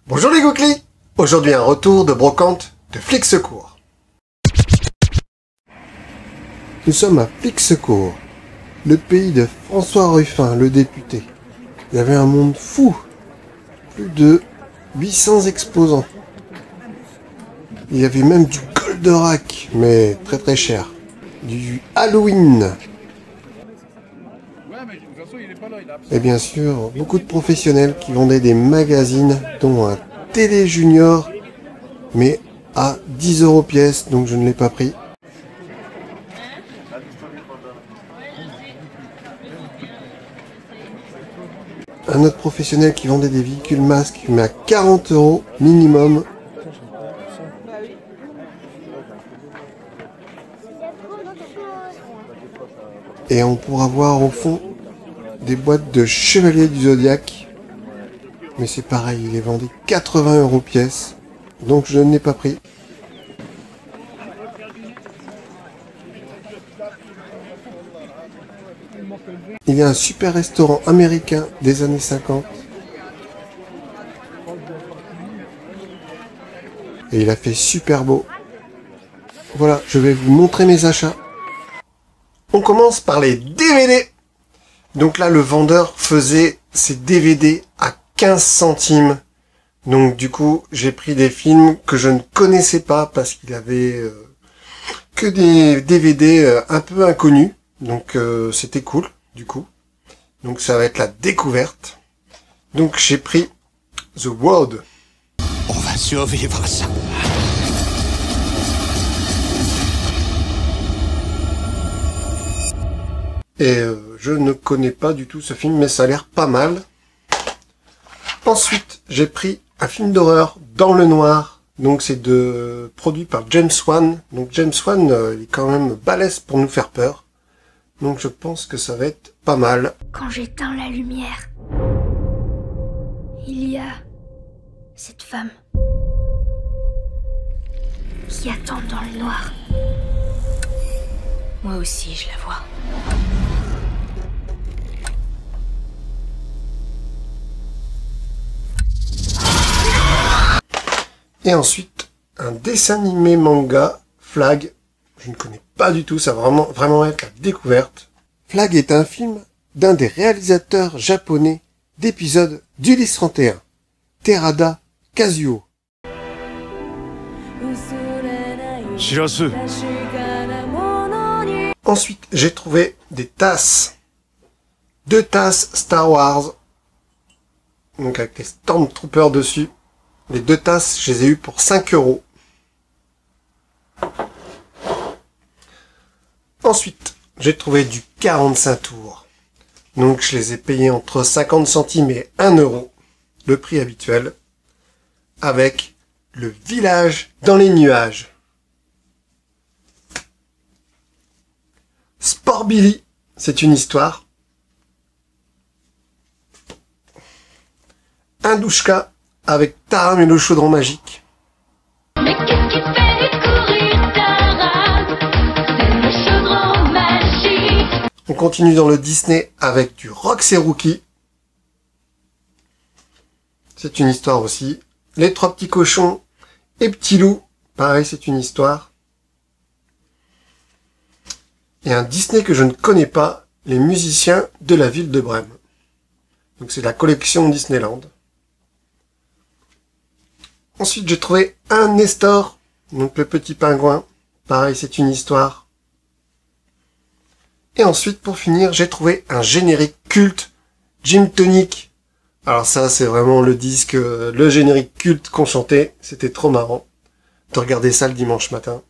Bonjour les Gouklis. Aujourd'hui un retour de brocante de Flic Secours. Nous sommes à Flic Secours, le pays de François Ruffin, le député. Il y avait un monde fou, plus de 800 exposants. Il y avait même du Goldorak, mais très très cher. Du Halloween. Et bien sûr, beaucoup de professionnels qui vendaient des magazines, dont un Télé Junior, mais à 10 € pièce, donc je ne l'ai pas pris. Un autre professionnel qui vendait des véhicules masques, mais à 40 € minimum. Et on pourra voir au fond des boîtes de Chevalier du Zodiaque. Mais c'est pareil, il est vendu 80 € pièce. Donc je ne l'ai pas pris. Il y a un super restaurant américain des années 50. Et il a fait super beau. Voilà, je vais vous montrer mes achats. On commence par les DVD. Donc là, le vendeur faisait ses DVD à 15 centimes. Donc du coup, j'ai pris des films que je ne connaissais pas parce qu'il avait que des DVD un peu inconnus. Donc c'était cool, du coup. Donc ça va être la découverte. Donc j'ai pris The World. On va survivre à ça. Et je ne connais pas du tout ce film, mais ça a l'air pas mal. Ensuite, j'ai pris un film d'horreur Dans le noir. Donc c'est produit par James Wan. Donc James Wan, il est quand même balèze pour nous faire peur. Donc je pense que ça va être pas mal. Quand j'éteins la lumière, il y a cette femme qui attend dans le noir. Moi aussi, je la vois. Et ensuite, un dessin animé manga, Flag. Je ne connais pas du tout, ça va vraiment être la découverte. Flag est un film d'un des réalisateurs japonais d'épisodes d'Ulysse 31, Terada Kazuo. Ensuite, j'ai trouvé des tasses. 2 tasses Star Wars. Donc avec les Stormtroopers dessus. Les 2 tasses, je les ai eues pour 5 €. Ensuite, j'ai trouvé du 45 tours. Donc je les ai payés entre 50 centimes et 1 €. Le prix habituel. Avec le village dans les nuages. Sport Billy, c'est une histoire. Indouchka avec Taram et le chaudron magique. Mais qu'est-ce qui fait courir Taram? C'est le chaudron magique. On continue dans le Disney avec du Rox et Rookie. C'est une histoire aussi. Les 3 petits cochons et Petit Loup. Pareil, c'est une histoire. Et un Disney que je ne connais pas, les musiciens de la ville de Brême. Donc c'est la collection Disneyland. Ensuite, j'ai trouvé un Nestor, donc le petit pingouin. Pareil, c'est une histoire. Et ensuite, pour finir, j'ai trouvé un générique culte, Gym Tonic. Alors ça, c'est vraiment le disque, le générique culte qu'on chantait. C'était trop marrant de regarder ça le dimanche matin.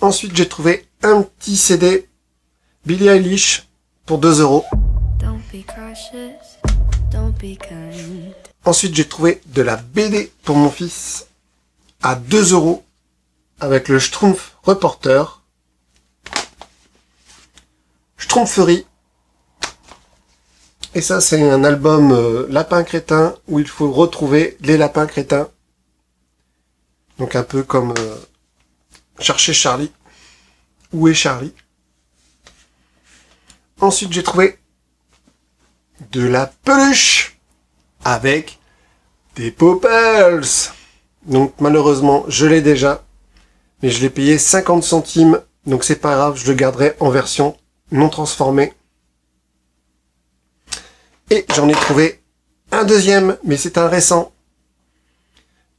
Ensuite, j'ai trouvé un petit CD Billie Eilish pour 2 €. Ensuite, j'ai trouvé de la BD pour mon fils à 2 € avec le Schtroumpf Reporter. Schtroumpferie. Et ça, c'est un album Lapin Crétin où il faut retrouver les lapins crétins. Donc un peu comme chercher Charlie. Où est Charlie? Ensuite, j'ai trouvé de la peluche avec des Popples. Donc, malheureusement, je l'ai déjà. Mais je l'ai payé 50 centimes. Donc, c'est pas grave, je le garderai en version non transformée. Et j'en ai trouvé un deuxième, mais c'est un récent.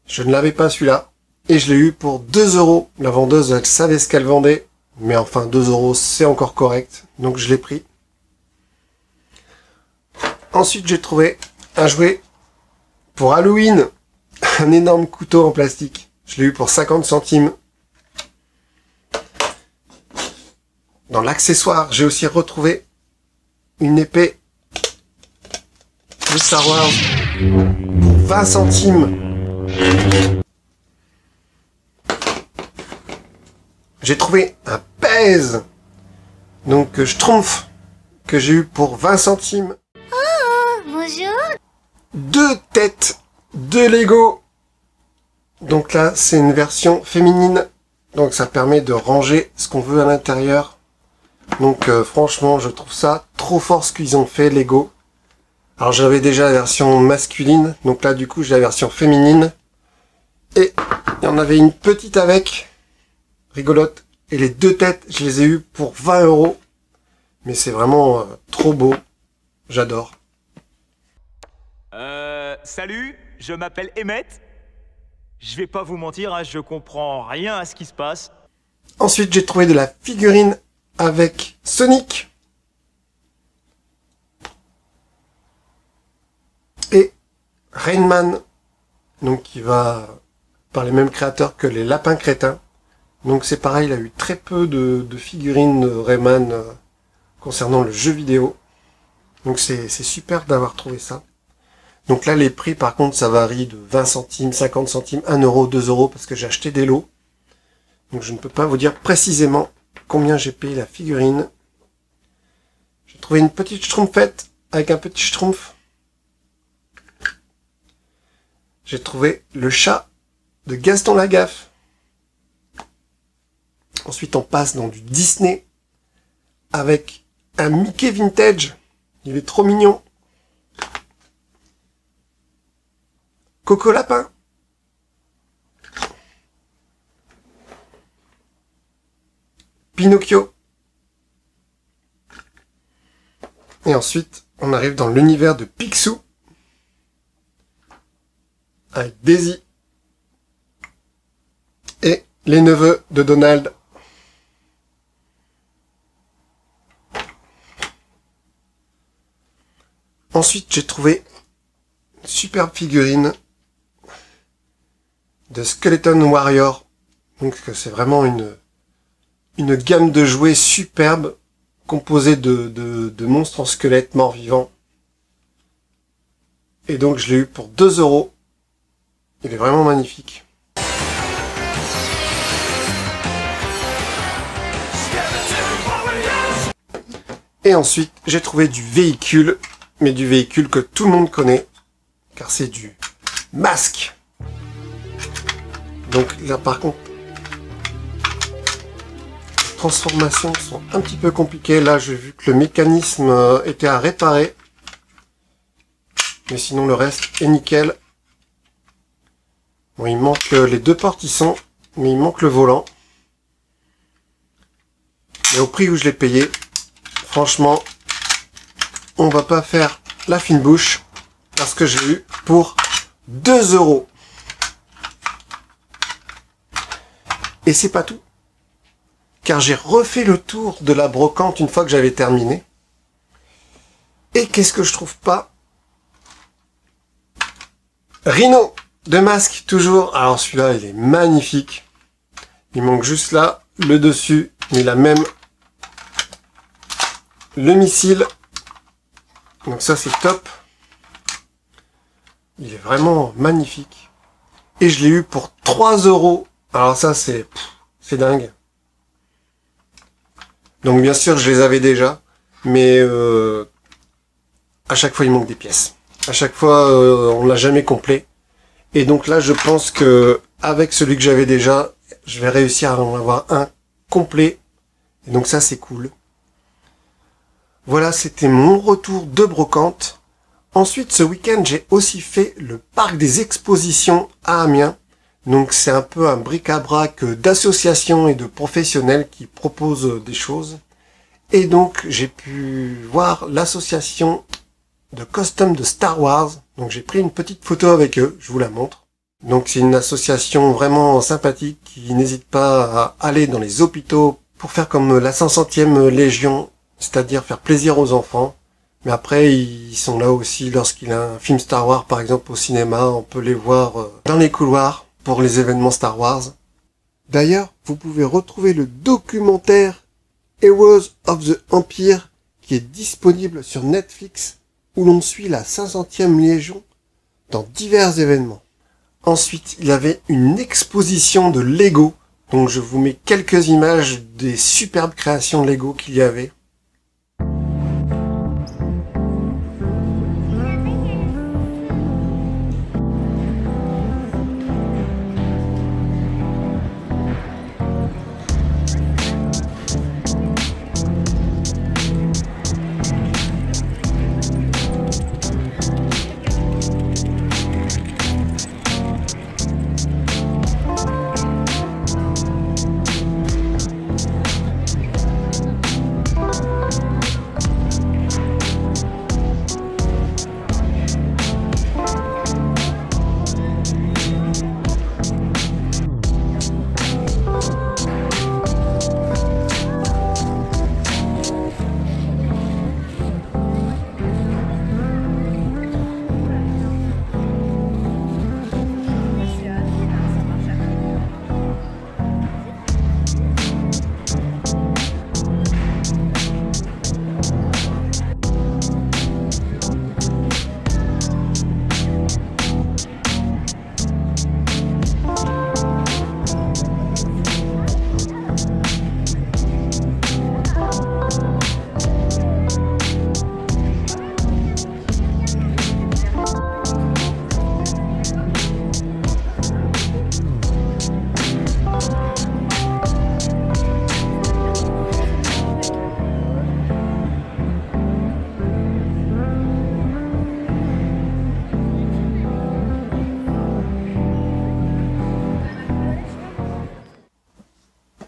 Je ne l'avais pas celui-là. Et je l'ai eu pour 2 €. La vendeuse, elle savait ce qu'elle vendait. Mais enfin, 2 €, c'est encore correct. Donc je l'ai pris. Ensuite, j'ai trouvé un jouet pour Halloween. Un énorme couteau en plastique. Je l'ai eu pour 50 centimes. Dans l'accessoire, j'ai aussi retrouvé une épée de Star Wars pour 20 centimes. J'ai trouvé un pèse, donc Schtroumpf, que j'ai eu pour 20 centimes. Oh, bonjour. 2 têtes de Lego. Donc là, c'est une version féminine. Donc ça permet de ranger ce qu'on veut à l'intérieur. Donc franchement, je trouve ça trop fort ce qu'ils ont fait, Lego. Alors j'avais déjà la version masculine. Donc là, du coup, j'ai la version féminine. Et il y en avait une petite avec. Rigolote. Et les 2 têtes, je les ai eues pour 20 €. Mais c'est vraiment trop beau. J'adore. Salut, je m'appelle Emmett. Je vais pas vous mentir, hein, je comprends rien à ce qui se passe. Ensuite, j'ai trouvé de la figurine avec Sonic. Et Rainman. Donc, qui va par les mêmes créateurs que les Lapins Crétins. Donc, c'est pareil, il a eu très peu de figurines de Rayman concernant le jeu vidéo. Donc, c'est super d'avoir trouvé ça. Donc là, les prix, par contre, ça varie de 20 centimes, 50 centimes, 1 €, 2 €, parce que j'ai acheté des lots. Donc je ne peux pas vous dire précisément combien j'ai payé la figurine. J'ai trouvé une petite schtroumpfette avec un petit schtroumpf. J'ai trouvé le chat de Gaston Lagaffe. Ensuite, on passe dans du Disney avec un Mickey Vintage. Il est trop mignon. Coco Lapin. Pinocchio. Et ensuite, on arrive dans l'univers de Picsou. Avec Daisy. Et les neveux de Donald. Ensuite, j'ai trouvé une superbe figurine de Skeleton Warrior. Donc c'est vraiment une gamme de jouets superbe composée de monstres en squelette morts-vivants. Et donc je l'ai eu pour 2 €. Il est vraiment magnifique. Et ensuite j'ai trouvé du véhicule, mais du véhicule que tout le monde connaît, car c'est du masque. Donc là par contre, les transformations sont un petit peu compliquées. Là j'ai vu que le mécanisme était à réparer. Mais sinon le reste est nickel. Bon, il manque les 2 portes, y sont, mais il manque le volant. Et au prix où je l'ai payé, franchement, on va pas faire la fine bouche, parce que j'ai eu pour 2 €. Et c'est pas tout, car j'ai refait le tour de la brocante une fois que j'avais terminé. Et qu'est-ce que je trouve pas? Rhino de masque, toujours. Alors celui-là, il est magnifique. Il manque juste là, le dessus. Il a même le missile. Donc ça, c'est top. Il est vraiment magnifique. Et je l'ai eu pour 3 €. Alors ça, c'est dingue. Donc bien sûr, je les avais déjà. Mais à chaque fois, il manque des pièces. À chaque fois, on l'a jamais complet. Et donc là, je pense que avec celui que j'avais déjà, je vais réussir à en avoir un complet. Et donc ça, c'est cool. Voilà, c'était mon retour de brocante. Ensuite, ce week-end, j'ai aussi fait le parc des expositions à Amiens. Donc c'est un peu un bric-à-brac d'associations et de professionnels qui proposent des choses. Et donc j'ai pu voir l'association de costumes de Star Wars. Donc j'ai pris une petite photo avec eux, je vous la montre. Donc c'est une association vraiment sympathique qui n'hésite pas à aller dans les hôpitaux pour faire comme la 500e Légion, c'est-à-dire faire plaisir aux enfants. Mais après, ils sont là aussi lorsqu'il y a un film Star Wars, par exemple au cinéma, on peut les voir dans les couloirs pour les événements Star Wars. D'ailleurs, vous pouvez retrouver le documentaire Heroes of the Empire qui est disponible sur Netflix où l'on suit la 500e Légion dans divers événements. Ensuite, il y avait une exposition de Lego, donc je vous mets quelques images des superbes créations de Lego qu'il y avait.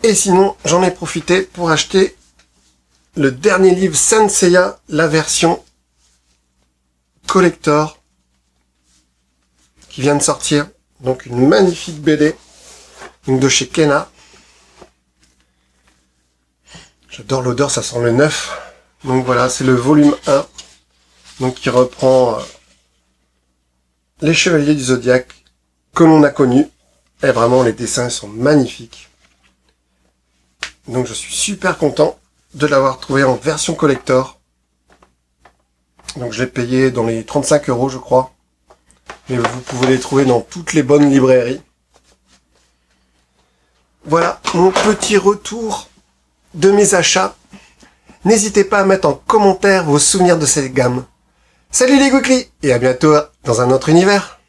Et sinon, j'en ai profité pour acheter le dernier livre Saint Seiya, la version collector, qui vient de sortir. Donc une magnifique BD, donc de chez Kena. J'adore l'odeur, ça sent le neuf. Donc voilà, c'est le volume 1, donc qui reprend les Chevaliers du Zodiaque que l'on a connus. Et vraiment, les dessins sont magnifiques. Donc je suis super content de l'avoir trouvé en version collector. Donc je l'ai payé dans les 35 € je crois. Mais vous pouvez les trouver dans toutes les bonnes librairies. Voilà mon petit retour de mes achats. N'hésitez pas à mettre en commentaire vos souvenirs de cette gamme. Salut les Gouklis et à bientôt dans un autre univers.